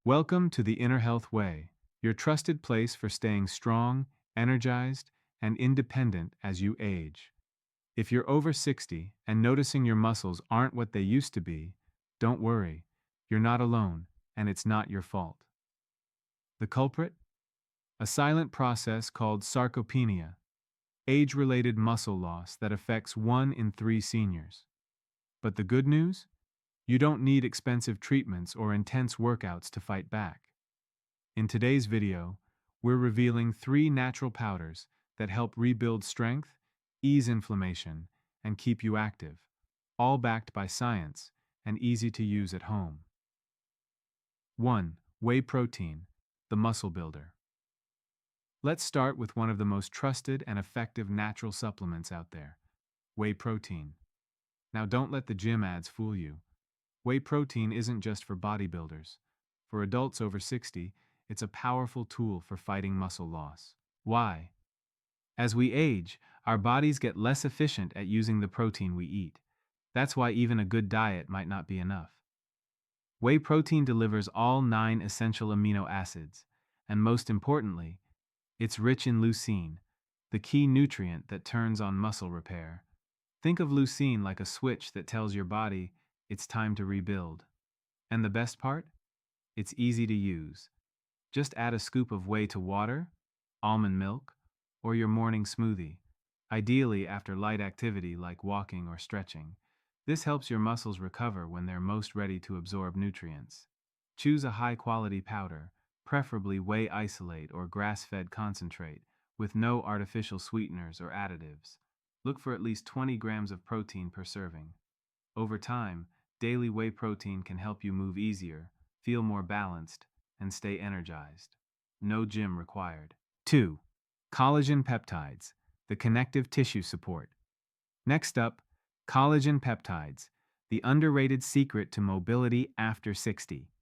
Welcome to the Inner Health Way, your trusted place for staying strong, energized, and independent as you age. If you're over 60 and noticing your muscles aren't what they used to be, don't worry. You're not alone, and it's not your fault. The culprit? A silent process called sarcopenia, age-related muscle loss that affects 1 in 3 seniors. But the good news? You don't need expensive treatments or intense workouts to fight back. In today's video, we're revealing 3 natural powders that help rebuild strength, ease inflammation, and keep you active, all backed by science and easy to use at home. 1. Whey Protein, the muscle builder. Let's start with one of the most trusted and effective natural supplements out there, whey protein. Now don't let the gym ads fool you. Whey protein isn't just for bodybuilders. For adults over 60, it's a powerful tool for fighting muscle loss. Why? As we age, our bodies get less efficient at using the protein we eat. That's why even a good diet might not be enough. Whey protein delivers all 9 essential amino acids, and most importantly, it's rich in leucine, the key nutrient that turns on muscle repair. Think of leucine like a switch that tells your body it's time to rebuild. And the best part? It's easy to use. Just add a scoop of whey to water, almond milk, or your morning smoothie, ideally after light activity like walking or stretching. This helps your muscles recover when they're most ready to absorb nutrients. Choose a high-quality powder, preferably whey isolate or grass-fed concentrate, with no artificial sweeteners or additives. Look for at least 20 grams of protein per serving. Over time, daily whey protein can help you move easier, feel more balanced, and stay energized. No gym required. 2. Collagen Peptides, the connective tissue support. Next up, collagen peptides, the underrated secret to mobility after 60.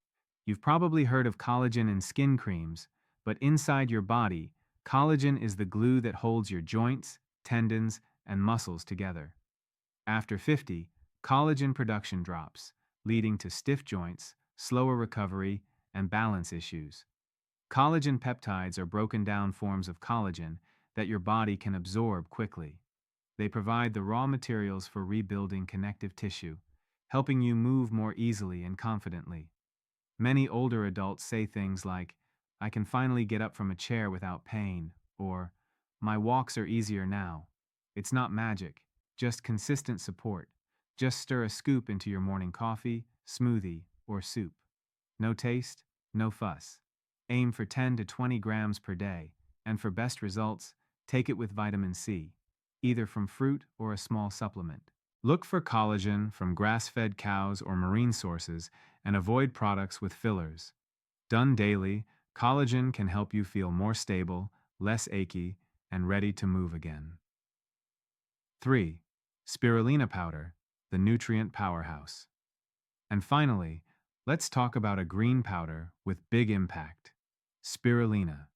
You've probably heard of collagen in skin creams, but inside your body, collagen is the glue that holds your joints, tendons, and muscles together. After 50, collagen production drops, leading to stiff joints, slower recovery, and balance issues. Collagen peptides are broken down forms of collagen that your body can absorb quickly. They provide the raw materials for rebuilding connective tissue, helping you move more easily and confidently. Many older adults say things like, "I can finally get up from a chair without pain," or, "My walks are easier now." It's not magic, just consistent support. Just stir a scoop into your morning coffee, smoothie, or soup. No taste, no fuss. Aim for 10 to 20 grams per day, and for best results, take it with vitamin C, either from fruit or a small supplement. Look for collagen from grass-fed cows or marine sources and avoid products with fillers. Done daily, collagen can help you feel more stable, less achy, and ready to move again. 3. Spirulina Powder, the nutrient powerhouse. And finally, let's talk about a green powder with big impact, spirulina.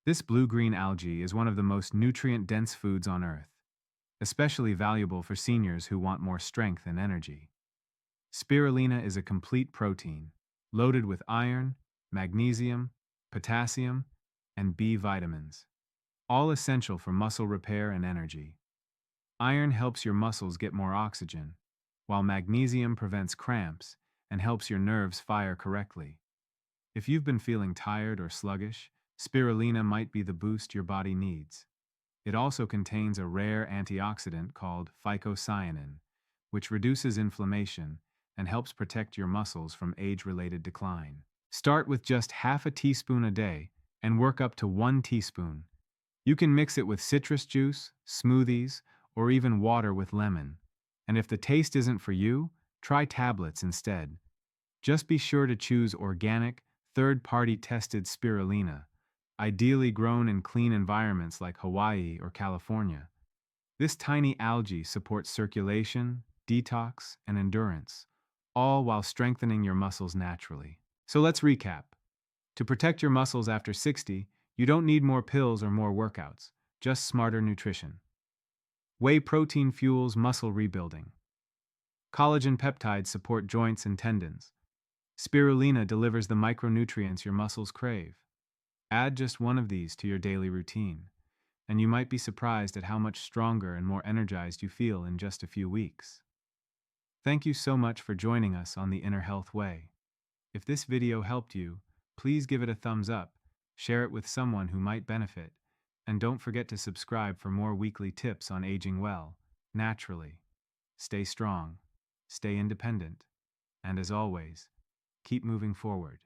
This blue-green algae is one of the most nutrient-dense foods on Earth, especially valuable for seniors who want more strength and energy. Spirulina is a complete protein, loaded with iron, magnesium, potassium, and B vitamins, all essential for muscle repair and energy. Iron helps your muscles get more oxygen, while magnesium prevents cramps and helps your nerves fire correctly. If you've been feeling tired or sluggish, spirulina might be the boost your body needs. It also contains a rare antioxidant called phycocyanin, which reduces inflammation and helps protect your muscles from age-related decline. Start with just half a teaspoon a day and work up to 1 teaspoon. You can mix it with citrus juice, smoothies, or even water with lemon. And if the taste isn't for you, try tablets instead. Just be sure to choose organic, third-party tested spirulina, ideally grown in clean environments like Hawaii or California. This tiny algae supports circulation, detox, and endurance, all while strengthening your muscles naturally. So let's recap. To protect your muscles after 60, you don't need more pills or more workouts, just smarter nutrition. Whey protein fuels muscle rebuilding. Collagen peptides support joints and tendons. Spirulina delivers the micronutrients your muscles crave. Add just one of these to your daily routine, and you might be surprised at how much stronger and more energized you feel in just a few weeks. Thank you so much for joining us on the Inner Health Way. If this video helped you, please give it a thumbs up, share it with someone who might benefit, and don't forget to subscribe for more weekly tips on aging well, naturally. Stay strong, stay independent, and as always, keep moving forward.